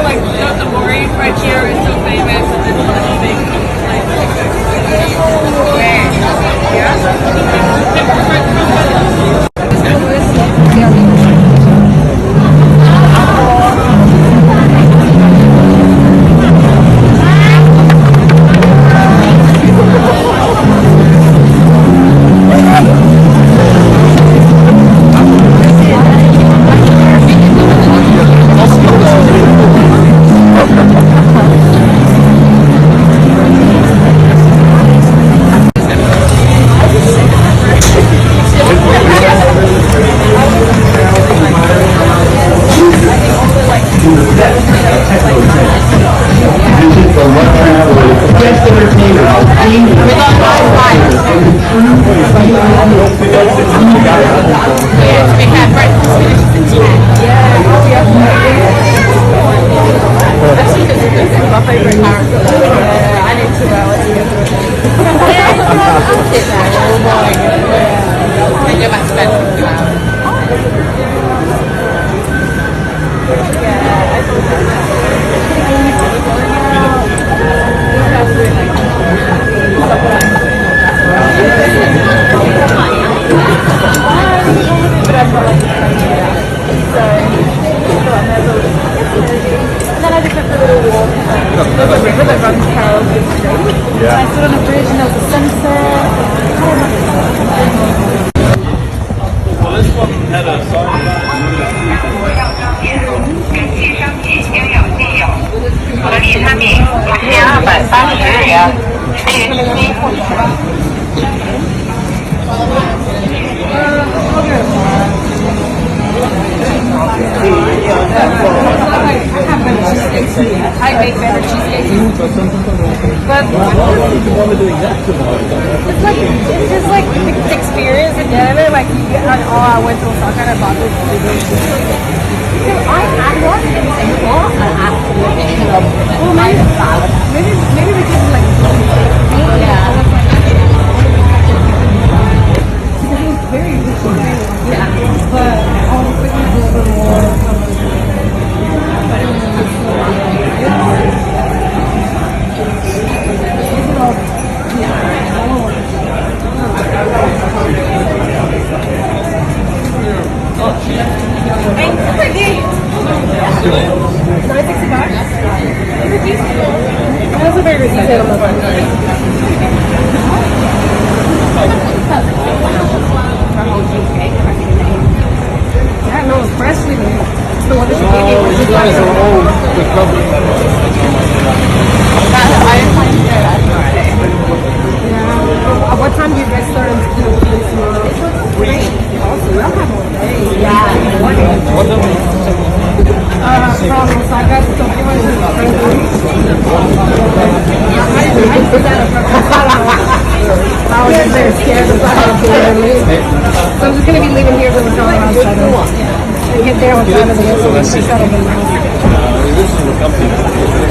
Like Dotonbori right here is so famous, and then I make better cheesecakes. But it's just like the experience together. Like I went to Osaka and I bought this. I want anything more. Well, maybe we can like it's very good. Yeah, but all the things a little bit more. That's a very good detail. Yeah, no, it's freshly made. The one that you gave me was just like so old. I didn't find you there that Friday. Yeah. What time do you guys start in school? It's great. Also, we don't have all day. Yeah. From Osaka to Tokyo is I was just very scared of so I'm just going to be leaving here because we're going around 7. Yeah. Get there on time and get so we should settle in the house.